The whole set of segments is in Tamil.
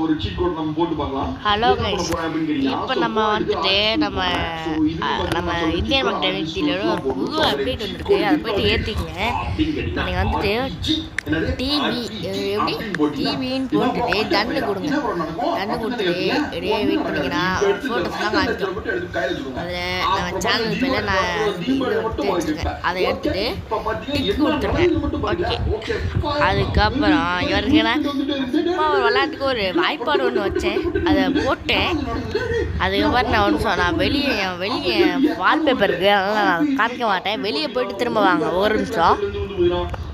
ஒரு சீட் கோட் நம்ம போட்டு பார்க்கலாம். ஹலோ கைஸ், இப்போ நம்ம வந்துட்டு நம்ம இந்தியன் மக்கள் நிறுத்தியில் ஒரு புது அப்டேட் வந்துருக்கு. அதை போய்ட்டு ஏற்றிக்கங்க. நீங்கள் வந்துட்டு டிவின்னு போட்டுட்டு தண்டு கொடுங்க. தண்டு கொடுத்துட்டு இடையே வெயிட் பண்ணிங்கன்னா ஒரு ஃபோட்டோஸ்லாம் காமிக்கும். அதில் நம்ம சேனல் பேரில் நான் இதில் எடுத்து வச்சுருக்கேன். அதை எடுத்துகிட்டு டிக் கொடுத்துருவேன். ஓகே, அதுக்கப்புறம் இவருக்குன்னா சும்மா ஒரு விளையாட்டுக்கு ஒரு வாய்ப்பாடு ஒன்று வச்சேன், அதை போட்டேன். அதுக்கப்புறம் நான் ஒன்று சொன்னேன், வெளியே வால்பேப்பர் இருக்குது, அதனால் நான் காமிக்க மாட்டேன். வெளியே போயிட்டு திரும்ப வாங்க ஒரு நிமிஷம்.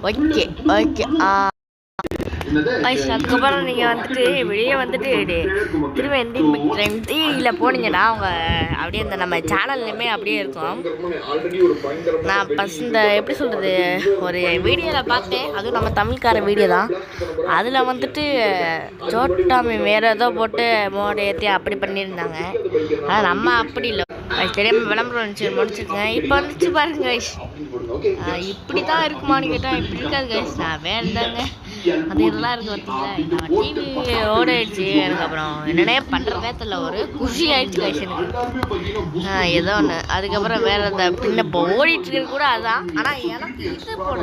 ஓகே அதுக்கப்புறம் நீங்கள் வந்துட்டு வெளியே வந்துட்டு திரும்ப டிவியில் போனீங்கன்னா அவங்க அப்படியே இந்த நம்ம சேனல்லையுமே அப்படியே இருக்கும். நான் ஃபஸ்ட் எப்படி சொல்கிறது, ஒரு வீடியோவில் பார்த்தேன், அதுவும் நம்ம தமிழ்கார வீடியோ தான். அதில் வந்துட்டு சோட்டாமி வேறு ஏதோ போட்டு மோட ஏற்றி அப்படி பண்ணியிருந்தாங்க. ஆனால் நம்ம அப்படி இல்லை, தெரியாமல் விளம்பரம் முடிச்சுருக்கேன். இப்போ வந்துச்சு பாருங்க கைஸ், இப்படி தான் இருக்குமான்னு கேட்டால் இப்படி இருக்காது கைஸ். நான் வேறு தாங்க அது இதெல்லாம் இருக்குது பார்த்தீங்களா. டிவி ஓடிடுச்சு எனக்கு. அப்புறம் என்னென்ன பண்ணுறதே தெரியல, ஒரு குஷி ஆயிடுச்சு கைஸ் எனக்கு ஏதோ ஒன்று. அதுக்கப்புறம் வேறு அந்த பின்ன இப்போ ஓடிட்டு இருக்கிறது கூட அதுதான். ஆனால் எனக்கு இது போடல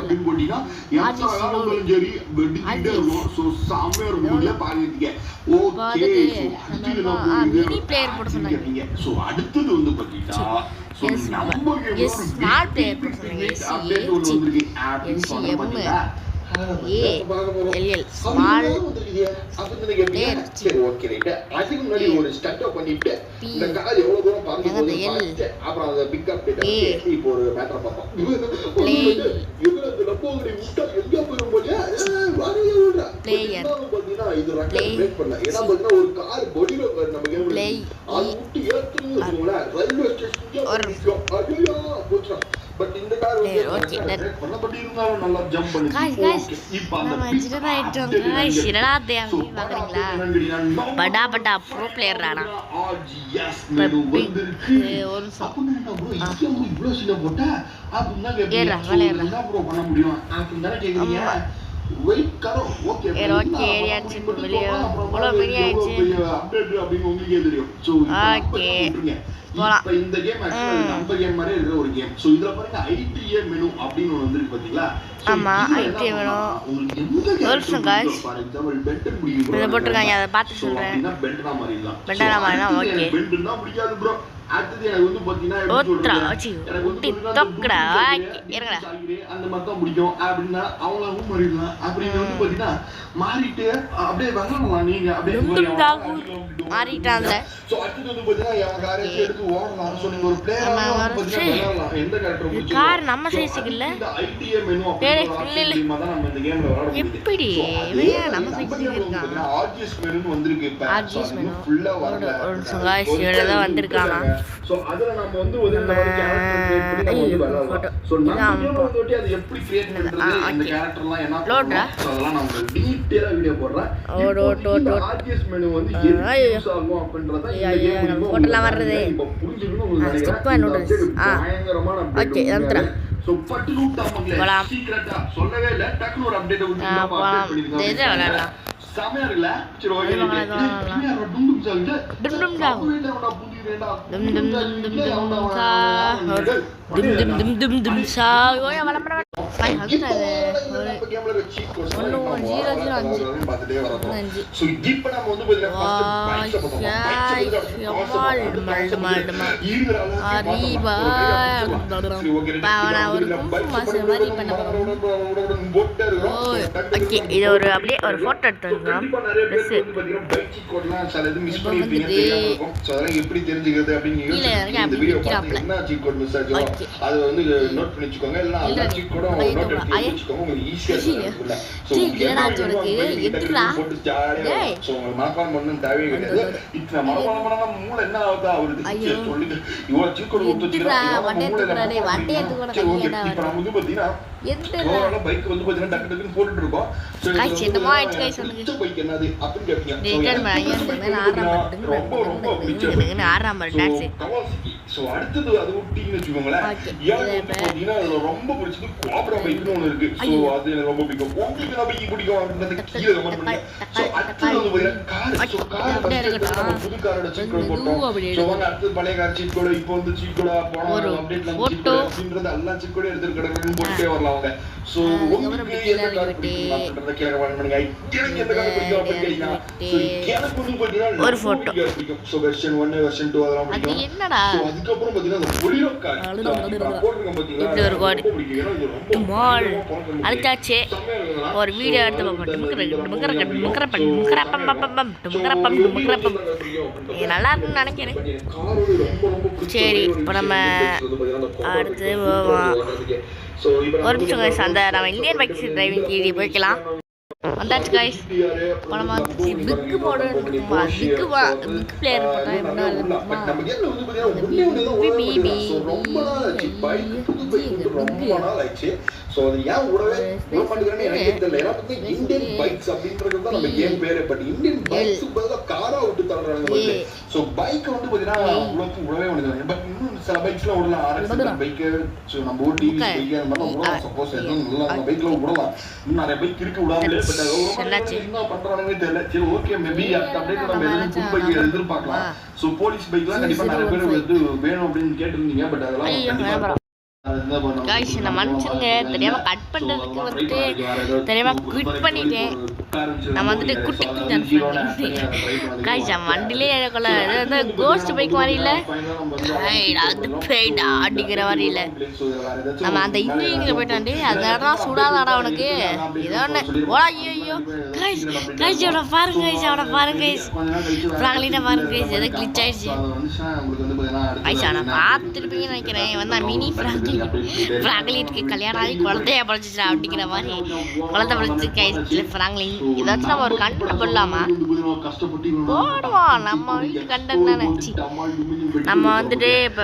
மினி பிளேயர் போட சொன்னாங்க. ஸ்மார்ட் பிளேயர் போட சொன்னாங்க. LL small player. Okay right. அதுக்கு முன்னாடி ஒரு ஸ்டட் பண்ணிட்டு இந்த கார் எவ்வளவு தூரம் பாத்து போகுது அப்புறம் அந்த பிக் அப் இப்போ ஒரு மேட்டர் பாப்போம். இதுல இந்த லப்போங்கடி முட்டை எங்க போறோம் போல வாரியோடா பிளேயர் பாத்தீங்கன்னா இது ரெக்கார்ட் பிரேக் பண்ணல. ஏன்னா பாத்தீங்கன்னா ஒரு கார் பாடில நம்ம கேம்ல அது முட்டி ஏத்துன்னு சொல்லுவாங்க. ரயில்வே ஸ்டேஷன்ல ஐயோ போச்சு. பட் இந்த கார் ஓகே பண்ணபடி இருந்தாலும் நல்லா ஜம்ப் பண்ணி இப்போ நம்ம ஜிரா ஐட்டம் गाइस என்னடா தேவி பாக்குறீங்களா. படா ப்ரோ பிளேயர் ரானா ஒரு சப்போர்ட் ப்ரோ இவ்ளோ சீனா போட்டா அப்படினா என்ன ப்ரோ பண்ண முடியும் அப்படின்னு தான கேக்குறீங்க. வெயிட் கரோ ஓகே ஏரியா சின்ன வெளிய போல வெளிய ஆச்சு அப்டேட் அப்படி உங்களுக்கு தெரியும். சோ ஓகே இப்போ இந்த கேம் एक्चुअली நம்ம கேம் மாதிரி இருக்கிற ஒரு கேம். சோ இதல பாருங்க ஐடிஏ மெனு அப்படினு ஒன்னு வந்திருக்கு பாத்தீங்களா. ஆமா ஐடிஏ மெனு ஒரு गाइस ஃபார் எக்ஸாம்பிள் பெட் முடியும் இத போட்டுருக்காங்க, அத பார்த்து சொல்றேன். பெட்னா மாதிரிலாம் ஓகே பெட்னா முடியாது ப்ரோ. அடுத்து எனக்கு வந்து பாத்தீங்கன்னா எனக்கு வந்து தொக்கடா ஏறடா அந்த மாதிரி தான் முடியும் அப்படினா அவங்களும் மாறிடலாம். அப்படின்னு வந்து பாத்தீங்கன்னா மாறிட்டு அப்படியே வரலாம். நீங்க அப்படியே மாறிட்டாங்க. சோ அடுத்து வந்து பாத்தீங்கன்னா யார் காரேஜ் எடுத்து ஓடலாம். சோ நீங்க ஒரு பிளேயரா பாத்தீங்கன்னா எந்த கரெக்டர் முடிச்சு கார் நம்ம சைஸ்க்கு இல்ல. இந்த ஐடிஏ மெனு அப்படிமா தான் நம்ம இந்த கேம்ல விளையாட முடியும். எப்படி இவையா நம்ம சைஸ்க்கு இருக்காங்க. ஆர்ஜிஎஸ் மெனு வந்திருக்கு. இப்ப ஆர்ஜிஎஸ் மெனு ஃபுல்லா வரல. ஒரு சுகாஷ் இவரதா வந்திருக்காங்க. சோ அதுல நம்ம வந்து ஒரு கேரக்டர் கிரியேட் பண்ணி நம்ம வந்து விளையாடலாம். சோ நம்ம வந்து அது எப்படி கிரியேட் பண்றது, இந்த கேரக்டர்லாம் என்ன பண்ணனும், அதெல்லாம் நம்ம டீடைலா வீடியோ போடுறேன். ஆர்ஜிஎஸ் மெனு வந்து எப்படி யூஸ் ஆகும் அப்படின்றத இந்த கேம் போட்டலாம் வருது. இப்போ புரிஞ்சிருக்கும் உங்களுக்கு நினைக்கிறேன். பயங்கரமான ஓகே வந்துறேன். சோ பட்டு லூட்டா மக்களே சீக்ரெட்டா சொல்லவே இல்ல, டக்குனு ஒரு அப்டேட் கொடுத்தீங்க அப்டேட் பண்ணிருக்காங்க. இதே விளையாடலாம் சமையா இருக்குல. சரி ஓகே நீங்க டும் சொல்லிட்டு டும் சா ஓய வளம்பற ஃபைன் ஹகுதா நம்ம கேம்ல சீட் கோர்ஸ் 1005 பார்த்துட்டே வரணும். சோ இப்போ நம்ம வந்து ஃபர்ஸ்ட் அறிவா பாவனா ஒரு மாசம் மாதிரி பண்ண ஓகே இது ஒரு அப்படியே ஒரு போட்டோ எடுத்துக்கலாம். ட்ரெஸ் பைக் சீட் கோட்லாம் சில இது மிஸ் பண்ணிருப்பீங்க தெரியாம. சோ அதெல்லாம் எப்படி தெரிஞ்சிக்கிறது அப்படிங்கறது இந்த வீடியோ பார்த்து என்ன சீட் கோட் மிஸ் ஆச்சோ அது வந்து நோட் பண்ணி வச்சுக்கோங்க. இல்ல அந்த சீட் கோட நோட் பண்ணி வச்சுக்கோங்க, உங்களுக்கு ஈஸியா இருக்கும்ல. சோ என்னடா உனக்கு எதுக்குடா டேய் சோ மனப்பாடம் பண்ணனும் தேவையே கிடையாது. இப்போ மனப்பாடம் பண்ணா மூளை என்ன ஆகுது அவருக்கு சொல்லிட்டு இவர சீட் கோட் கொடுத்து வச்சிருக்காங்க. மூளை வட்டே எடுத்து கூட கையடா இப்போ நம்ம வந்து பாத்தீனா எதுடா பைக் வந்து பாத்தீனா டக்கு டக்குன்னு போட்டுட்டு இருக்கோம். சோ இது என்னமா ஆயிடுச்சு गाइस உங்களுக்கு பைக் என்னது அப்படி கேப்பீங்க. ரிட்டர்ன் பண்ணி ரொம்ப பிடிச்சது ஆறாம் டாக்ஸி. சோ அடுத்து அது விட்டீங்கன்னு வெச்சுக்கோங்களேன். ஏன் பாத்தீங்கன்னா ரொம்ப பிடிச்சது கோஆபரேட் சப்ரா பைக்னு ஒன்று இருக்கு. ஸோ அது எனக்கு ரொம்ப பிடிக்கும். உங்களுக்கு என்ன பைக் பிடிக்கும் அப்படின்றத கீழே கமெண்ட் பண்ணுங்க. ஸோ அடுத்தது வந்து பார்த்தீங்கன்னா கார். ஸோ கார் நம்ம புது காரோட சீட் கோட் போட்டோம். ஸோ வாங்க அடுத்தது பழைய கார் சீட் கோடு, இப்போ வந்து சீட் கோடா போனோம் அப்டேட்ல சீட் கோட் அப்படின்றது எல்லாம் சீட் கோட் எடுத்து கிடக்குன்னு போட்டுட்டே வரலாம் அவங்க. ஸோ உங்களுக்கு எந்த கார் பிடிக்கும் அப்படின்றத கீழே கமெண்ட் பண்ணுங்க. எனக்கு எந்த கார் பிடிக்கும் அப்படின்னு கேட்டீங்கன்னா ஸோ எனக்கு வந்து பார்த்தீங்கன்னா ஒரு ஃபோட்டோ பிடிக்கும். ஸோ வெர்ஷன் 1 வெர்ஷன் 2 அதெல்லாம் பிடிக்கும். ஸோ அதுக்கப்புறம் பார்த்தீங்கன்னா அந்த பொலிரோ கார் போட்டிருக்கேன் பார்த்தீங்கன்னா அழுத்தாச்சு ஒரு வீடியோ எடுத்து நல்லா இருக்குன்னு நினைக்கிறேன். சரி இப்போ நம்ம அடுத்து ஒரு நிமிஷம் அந்த நம்ம இந்தியன் பைக் டிரைவிங் டிவி போய்க்கலாம். வந்தாச்சு கைஸ். இப்போ நம்ம பிக்கு போட பிக்கு பிளேயர் ஸோ அது ஏன் விடவே விட மாட்டேங்கிறேன்னு எனக்கு தெரியல. ஏன்னா பார்த்தீங்கன்னா இந்தியன் பைக்ஸ் அப்படின்றது தான் நம்ம கேம் பேரு. பட் இந்தியன் பைக்ஸுக்கு பதிலாக காராக விட்டு தள்ளுறாங்க. ஸோ பைக்கை வந்து பார்த்தீங்கன்னா உலகத்துக்கு விடவே மாட்டேங்கிறாங்க. பட் இன்னும் சில பைக்ஸ்லாம் விடலாம். RX பைக்கு, ஸோ நம்ம ஊர் டிவி பைக்கு அந்த மாதிரிலாம் விடலாம். சப்போஸ் எதுவும் நல்லா அந்த பைக்லாம் விடலாம். இன்னும் நிறைய பைக் இருக்கு விடாமலே. பட் அது என்ன பண்ணுறாங்கன்னே தெரியல. சரி ஓகே, மேபி அடுத்த அப்டேட் நம்ம எதுவும் புது பைக் எதிர்பார்க்கலாம். ஸோ போலீஸ் பைக்லாம் கண்டிப்பாக நிறைய பேர் வந்து வேணும் அப்படின்னு கேட்டிருந்தீங்க. பட் அதெல்லாம் காய்ஸ் நான் மன்னிச்சுங்க, தெரியாம கட் பண்ணுறதுக்கு வந்துட்டு தெரியாம குவிட் பண்ணிட்டேன். நம்ம வந்துட்டு குட்டி காய்ஸ் வண்டிலே கொள்ள கோஸ்ட் பைக் மாதிரி இல்லை, அது போயிட்டா அடிக்கிற மாதிரி இல்லை. நம்ம அந்த இன்ஜினியரிங்ல போயிட்டாண்டி அந்த இடம் சுடாதாடா அவனுக்கு ஏதோ ஒன்று ஓ. ஐயோ காய்ஸ் காய்ஸ் அவனை பாருங்க கைஸ், அவனை பாருங்க கைஸ், ஃப்ராங்க்லினை பாருங்க கைஸ், ஏதோ கிளிச் ஆயிடுச்சு காய்ஸ். நான் பார்த்துருப்பீங்கன்னு நினைக்கிறேன். வந்தா மினி ஃப்ராங்க்லினுக்கு கல்யாணம் ஆகி குழந்தைய பழச்சிச்சா அப்படிங்கிற மாதிரி குழந்தை பழச்சு கைஸ் ஃப்ராங்க்லின். ஏதாச்சும் நம்ம ஒரு கண்டென்ட் போடலாமா? போடுவோம், நம்ம வீட்டு கண்டென்ட் தானே. நம்ம வந்துட்டு இப்போ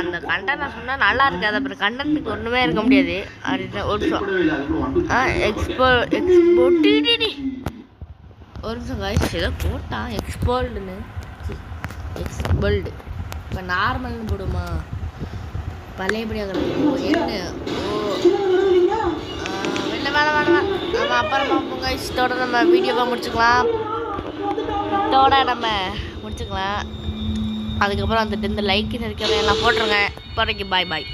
அந்த கண்டென்ட் சொன்னால் நல்லா இருக்காது. அப்புறம் கண்டென்ட்டுக்கு ஒன்றுமே இருக்க முடியாது. ஒரு நிமிஷம் காய்ஸ், ஏதோ போட்டான் எக்ஸ்போல்டுன்னு. எக்ஸ்போல்டு இப்போ நார்மல்னு போடுமா? பழையபடியாக என்ன? வெளில வேணாம் நம்ம அப்புறம் பார்ப்போம் கைஸ். இதோட நம்ம வீடியோவை முடிச்சுக்கலாம். அதுக்கப்புறம் வந்துட்டு இந்த லைக் எல்லாம் போட்டுருங்க. இப்போதைக்கு பாய் பாய்.